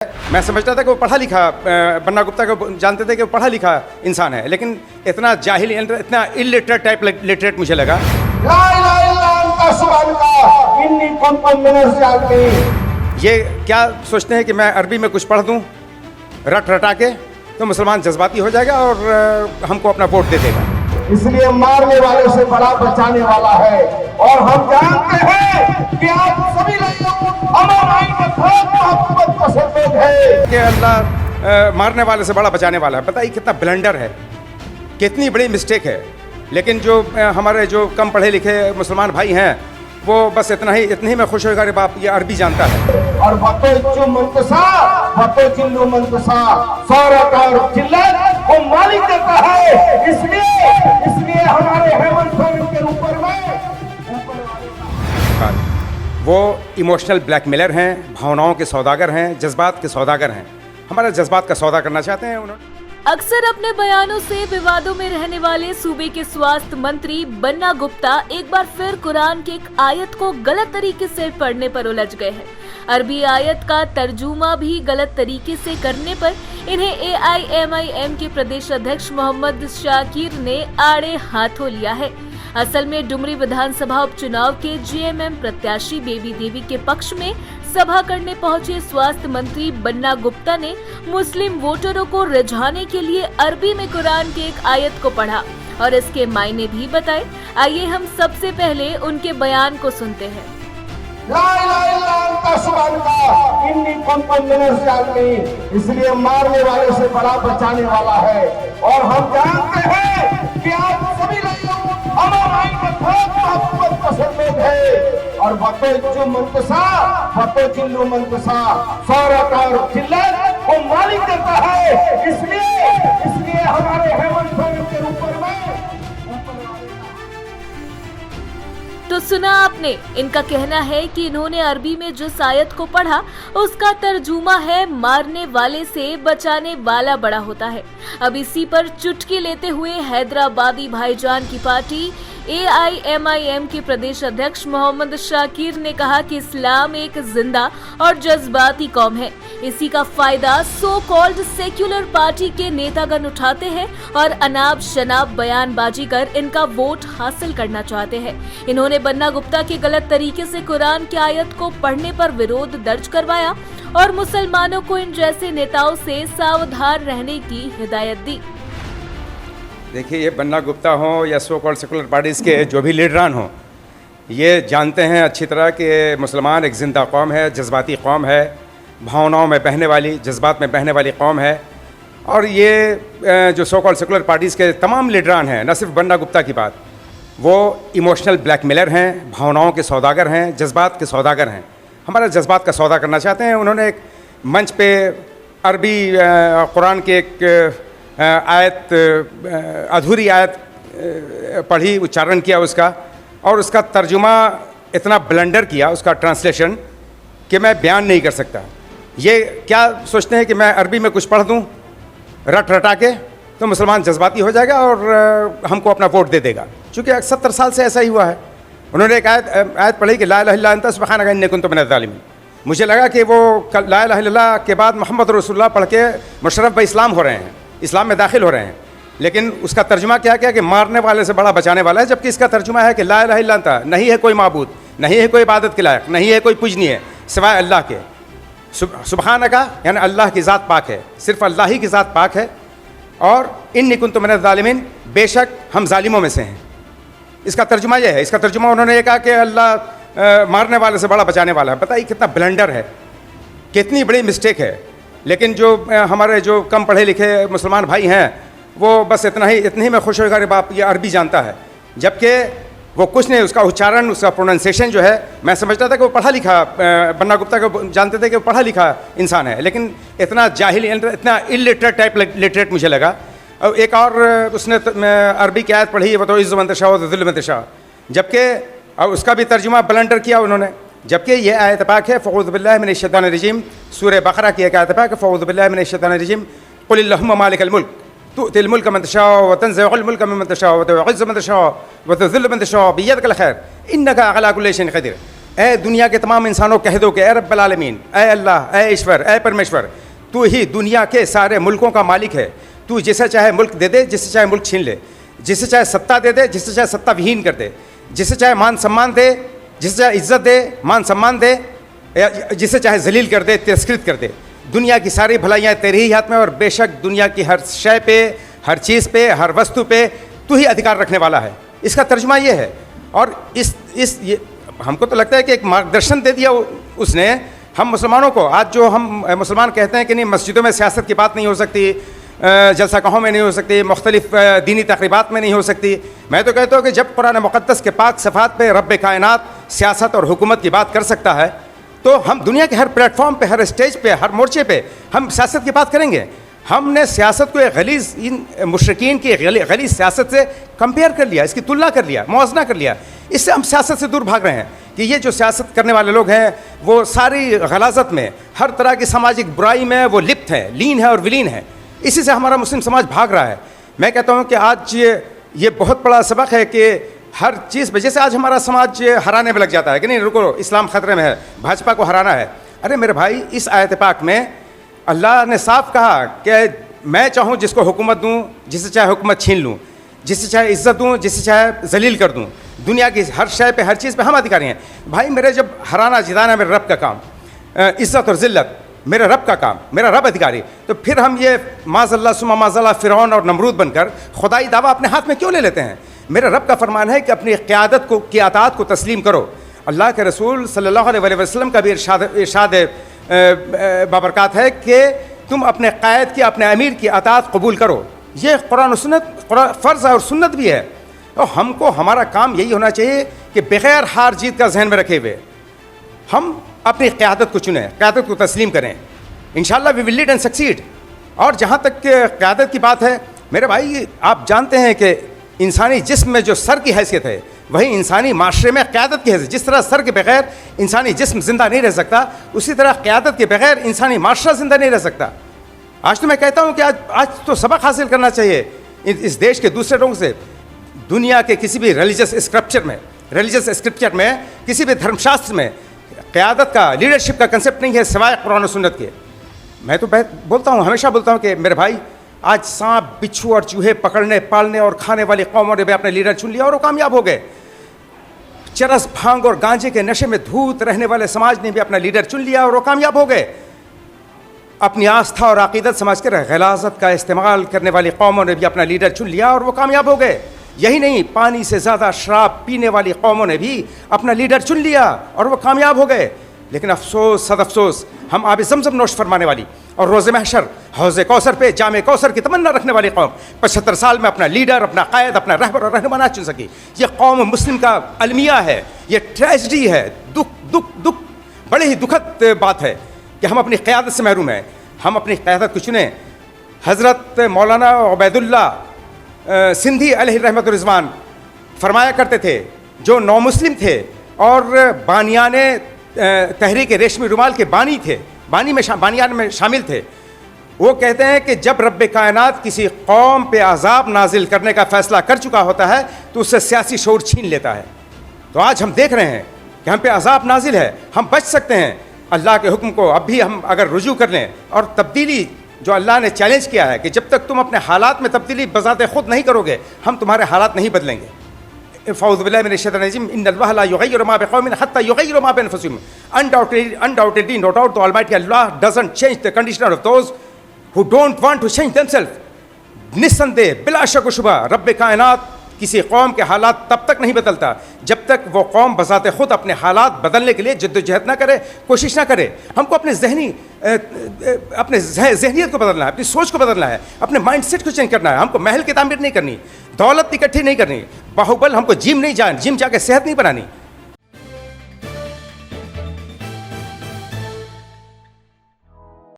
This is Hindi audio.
मैं समझता था कि वो पढ़ा लिखा बन्ना गुप्ता को जानते थे कि वो पढ़ा लिखा इंसान है, लेकिन इतना जाहिल, इतना इलिटरेट टाइप लिटरेट मुझे लगा। ये क्या सोचते हैं कि मैं अरबी में कुछ पढ़ दूं रट रटा के तो मुसलमान जज्बाती हो जाएगा और हमको अपना वोट दे देगा। इसलिए मारने वाले से बड़ा बचाने वाला है। और हम जानते हैं कि आप सभी लोग पसंद है कि अल्लाह मारने वाले से बड़ा बचाने वाला है। बताइए कितना ब्लंडर है, कितनी बड़ी मिस्टेक है। लेकिन जो हमारे जो कम पढ़े लिखे मुसलमान भाई हैं वो बस इतनी ही में खुश होगा कि बाप ये अरबी जानता है। और और जिल्लत वो मालिक देता है। इसलिए हमारे हेमंत सोरेन के ऊपर में वो इमोशनल ब्लैकमेलर हैं, भावनाओं के सौदागर हैं, जज्बात के सौदागर हैं। हमारा जज्बात का सौदा करना चाहते हैं उन्होंने। अक्सर अपने बयानों से विवादों में रहने वाले सूबे के स्वास्थ्य मंत्री बन्ना गुप्ता एक बार फिर कुरान की एक आयत को गलत तरीके से पढ़ने पर उलझ गए हैं। अरबी आयत का तर्जुमा भी गलत तरीके से करने पर इन्हें AIMIM के प्रदेश अध्यक्ष मोहम्मद शाकिर ने आड़े हाथों लिया है। असल में डुमरी विधानसभा उपचुनाव के JMM प्रत्याशी बेबी देवी के पक्ष में सभा करने पहुंचे स्वास्थ्य मंत्री बन्ना गुप्ता ने मुस्लिम वोटरों को रिझाने के लिए अरबी में कुरान की एक आयत को पढ़ा और इसके मायने भी बताए। आइए हम सबसे पहले उनके बयान को सुनते हैं। इसलिए मारने वाले से बड़ा बचाने वाला है। और हम जानते हैं कि आप सभी लोग पसंद है। और और जिल्लत वो मालिक देता है। इसलिए हमारे हेमंत सोरेन के ऊपर में तो सुना आपने, इनका कहना है कि इन्होंने अरबी में जिस आयत को पढ़ा उसका तर्जुमा है मारने वाले से बचाने वाला बड़ा होता है। अब इसी पर चुटकी लेते हुए हैदराबादी भाईजान की पार्टी AIMIM के प्रदेश अध्यक्ष मोहम्मद शाकिर ने कहा कि इस्लाम एक जिंदा और जज्बाती कौम है। इसी का फायदा सो कॉल्ड सेक्युलर पार्टी के नेतागण उठाते हैं और अनाप शनाप बयानबाजी कर इनका वोट हासिल करना चाहते हैं। इन्होंने बन्ना गुप्ता के गलत तरीके से कुरान की आयत को पढ़ने पर विरोध दर्ज करवाया और मुसलमानों को इन जैसे नेताओं से सावधान रहने की हिदायत दी। देखिए, ये बन्ना गुप्ता हो या सो कॉल्ड सेकुलर पार्टीज़ के जो भी लीडरान हो, ये जानते हैं अच्छी तरह कि मुसलमान एक ज़िंदा कौम है, जज्बाती कौम है, भावनाओं में बहने वाली, जज्बात में बहने वाली कौम है। और ये जो सो कॉल्ड सेकुलर पार्टीज़ के तमाम लीडरान हैं, न सिर्फ बन्ना गुप्ता की बात, वो इमोशनल ब्लैकमेलर हैं, भावनाओं के सौदागर हैं, जज्बात के सौदागर हैं। हमारा जज्बात का सौदा करना चाहते हैं। उन्होंने एक मंच पे अरबी कुरान के एक आयत, अधूरी आयत पढ़ी, उच्चारण किया उसका, और उसका तर्जुमा इतना ब्लंडर किया, उसका ट्रांसलेशन, कि मैं बयान नहीं कर सकता। ये क्या सोचते हैं कि मैं अरबी में कुछ पढ़ दूं रट रटा के तो मुसलमान जज्बाती हो जाएगा और हमको अपना वोट दे देगा। चूँकि 70 साल से ऐसा ही हुआ है। उन्होंने एक आयत पढ़ी कि ला इलाहा इल्ला अन्ता सुब्हानका इन्नी कुन्तु मिनज़ ज़ालिमीन। मुझे लगा कि वो ला इलाहा इल्लल्लाह के बाद मोहम्मद रसूलुल्लाह पढ़ के मुशर्रफ ब इस्लाम हो रहे हैं, इस्लाम में दाखिल हो रहे हैं। लेकिन उसका तर्जुमा क्या किया कि मारने वाले से बड़ा बचाने वाला है, जबकि इसका तर्जुमा है कि ला इलाहा इल्ला अन्ता, नहीं है कोई माबूद, नहीं है कोई इबादत के लायक, नहीं है कोई पूजनीय सिवाय अल्लाह के। सुब्हानका यानी अल्लाह की ज़ात पाक है, सिर्फ अल्लाह ही की ज़ात पाक है। और इन्नी कुन्तु मिनज़ ज़ालिमीन, बेशक हम जालिमों में से हैं। इसका तर्जुमा यह है। इसका तर्जुमा उन्होंने ये कहा कि अल्लाह मारने वाले से बड़ा बचाने वाला है। बताइए कितना ब्लंडर है, कितनी बड़ी मिस्टेक है। लेकिन जो हमारे जो कम पढ़े लिखे मुसलमान भाई हैं वो बस इतनी ही में खुश होगा कि बाप ये अरबी जानता है, जबकि वो कुछ नहीं। उसका उच्चारण, उसका प्रोनाउंसिएशन जो है, मैं समझता था कि वो पढ़ा लिखा बन्ना गुप्ता को जानते थे कि वो पढ़ा लिखा इंसान है, लेकिन इतना जाहिल, इतना इलिटरेट टाइप लिटरेट मुझे लगा। और एक और उसने अरबी की आयत पढ़ी, वो तो इज़्ज़ु मन तशाअ व ज़िल्लु मन तशाअ, जबकि उसका भी तर्जुमा ब्लंडर किया उन्होंने। जबकि ये आयत पाक है फ़अऊज़ु बिल्लाहि मिनश शैतानिर रजीम, सूरह बक़रा की एक आयत पाक है फ़अऊज़ु बिल्लाहि मिनश शैतानिर रजीम, क़ुल अल्लाहुम्मा मालिकल मुल्क तुअतिल मुल्का मन तशाअ व तंज़िउल मुल्का मिम्मन तशाअ व तु'इज़्ज़ु मन तशाअ व तुज़िल्लु मन तशाअ बियदिकल खैर इन्नका अला कुल्लि शैइन क़दीर। ए दुनिया के तमाम इंसानों कह दो कि ए रब्बल आलमीन, ए अल्लाह, ए ईश्वर, ए परमेश्वर, तू ही दुनिया के सारे मुल्कों का मालिक है। तू जिसे चाहे मुल्क दे दे, जिसे चाहे मुल्क छीन ले, जिसे चाहे सत्ता दे दे, जिसे चाहे सत्ता विहीन कर दे, जिसे चाहे मान सम्मान दे, जिसे चाहे इज्जत दे, मान सम्मान दे, जिसे चाहे जलील कर दे, तिरस्कृत कर दे। दुनिया की सारी भलाइयाँ तेरे ही हाथ में, और बेशक दुनिया की हर शय पे, हर चीज़ पे, हर वस्तु पे तू ही अधिकार रखने वाला है। इसका तर्जुमा ये है। और ये हमको तो लगता है कि एक मार्गदर्शन दे दिया उसने हम मुसलमानों को। आज जो हम मुसलमान कहते हैं कि नहीं, मस्जिदों में सियासत की बात नहीं हो सकती, जलसा गाहों में नहीं हो सकती, मुख्तलिफ दीनी तकरीबात में नहीं हो सकती। मैं तो कहता हूँ कि जब कुरान मुक़द्दस के पाक सफ़ात पे रब्बे कायनात सियासत और हुकूमत की बात कर सकता है, तो हम दुनिया के हर प्लेटफॉर्म पे, हर स्टेज पे, हर मोर्चे पे हम सियासत की बात करेंगे। हमने सियासत को एक गलीज़, इन मुशरिकीन की गलीज़ सियासत से कंपेयर कर लिया, इसकी तुलना कर लिया, मुआवजना कर लिया। इससे हम सियासत से दूर भाग रहे हैं कि ये जो सियासत करने वाले लोग हैं वो सारी गलाजत में, हर तरह की सामाजिक बुराई में वो लिप्त है, लीन है और विलीन है। इसी से हमारा मुस्लिम समाज भाग रहा है। मैं कहता हूँ कि आज ये बहुत बड़ा सबक है कि हर चीज़ पे, जैसे आज हमारा समाज हराने में लग जाता है कि नहीं, रुको, इस्लाम ख़तरे में है, भाजपा को हराना है। अरे मेरे भाई, इस आयत पाक में अल्लाह ने साफ कहा कि मैं चाहूँ जिसको हुकूमत दूँ, जिसे चाहे हुकूमत छीन लूँ, जिसे चाहे इज़्ज़त दूँ, जिसे चाहे जलील कर दूँ। दुनिया की हर शय पे, हर चीज़ पे हम अधिकारी हैं। भाई मेरे जब हराना जिताना मेरे रब का काम, इज़्ज़त और ज़िल्लत मेरे रब का काम, मेरा रब अधिकारी, तो फिर हम ये माज़ल्ला सुमा माज़ल्ला फ़िरौन और नमरूद बनकर खुदाई दावा अपने हाथ में क्यों ले लेते हैं? मेरे रब का फरमान है कि अपनी क़यादत को, की अताअत को तस्लीम करो। अल्लाह के रसूल सल्लल्लाहु अलैहि वसल्लम का भी इरशाद बाबरकात है कि तुम अपने क़ायद की, अपने अमीर की अताअत कबूल करो। ये कुरान और सुन्नत, फ़र्ज़ और सुन्नत भी है। और हमको, हमारा काम यही होना चाहिए कि बग़ैर हार जीत का जहन में रखे हुए हम अपनी क़यादत को चुनें, क़यादत को तस्लीम करें। इंशाअल्लाह we will lead and succeed. और जहाँ तक क़यादत की बात है मेरे भाई, आप जानते हैं कि इंसानी जिस्म में जो सर की हैसियत है, वही इंसानी माशरे में क़यादत की हैसियत। जिस तरह सर के बग़ैर इंसानी जिस्म ज़िंदा नहीं रह सकता, उसी तरह क़यादत के बग़ैर इंसानी माशरा ज़िंदा नहीं रह सकता। आज तो मैं कहता हूँ कि आज तो सबक हासिल करना चाहिए इस देश के दूसरे लोगों से। दुनिया के किसी भी रिलीजियस स्क्रिप्चर में, किसी भी धर्मशास्त्र में क़यादत का, लीडरशिप का कंसेप्ट नहीं है सिवाय कुरान और सुन्नत के। मैं तो बोलता हूँ, हमेशा बोलता हूँ कि मेरे भाई, आज सांप, बिच्छू और चूहे पकड़ने, पालने और खाने वाली कौमों ने भी अपने लीडर चुन लिया और वो कामयाब हो गए। चरस, भांग और गांजे के नशे में धूत रहने वाले समाज ने भी अपना लीडर चुन लिया और वो कामयाब हो गए। अपनी आस्था और अक़ीदत समझ कर गलाज़त का इस्तेमाल करने वाली कौमों ने भी अपना लीडर चुन लिया और वो कामयाब हो गए। यही नहीं, पानी से ज़्यादा शराब पीने वाली कौमों ने भी अपना लीडर चुन लिया और वो कामयाब हो गए। लेकिन अफसोस, सद अफसोस, हम आब ज़मज़म नोश फरमाने वाली और रोज़े महशर हौज़े कौसर पे जामे कौसर की तमन्ना रखने वाली कौम 75 साल में अपना लीडर, अपना कायद, अपना रहबर और रहनुमा ना चुन सकी। ये कौम मुस्लिम का अलमिया है, ये ट्रेजिडी है, दुख बड़े ही दुखद बात है कि हम अपनी क़यादत से महरूम हैं। हम अपनी क़यादत को चुनें। हज़रत मौलाना उबैदुल्ला सिंधी अलैहि रहमत व रिज़वान फरमाया करते थे, जो नौ मुस्लिम थे और बानियाने तहरीक रेशमी रुमाल के बानी थे, बानियान में शामिल थे। वो कहते हैं कि जब रब्बे कायनात किसी कौम पे अज़ाब नाजिल करने का फ़ैसला कर चुका होता है तो उससे सियासी शऊर छीन लेता है। तो आज हम देख रहे हैं कि हम पे अज़ाब नाजिल है, हम बच सकते हैं अल्लाह के हुक्म को अब भी हम अगर रुजू कर लें। और तब्दीली जो अल्लाह ने चैलेंज किया है कि जब तक तुम अपने हालात में तब्दीली बज़ाते ख़ुद नहीं करोगे, हम तुम्हारे हालात नहीं बदलेंगे। फ़ौज़ु बिल्लाहि मिनश शैतानिर रजीम, इन्नल्लाह ला युग़य्यिरु मा बिक़ौमिन हत्ता युग़य्यिरु मा बिअनफुसिहिम। Undoubtedly, no doubt, the Almighty Allah doesn't change the condition of those who don't want to change themselves. निस्संदेह, बिला शक व शुबा, रब्बे कायनात किसी कौम के हालात तब तक नहीं बदलता जब तक वो कौम बज़ाते ख़ुद अपने हालात बदलने के लिए जद्दोजहद ना करे, कोशिश ना करे। हमको अपने जहनीत को बदलना है, अपनी सोच को बदलना है, अपने माइंड सेट को चेंज करना है। हमको महल की तामीर नहीं करनी, दौलत इकट्ठी नहीं करनी, बाहुबल हमको जिम जाके सेहत नहीं बनानी।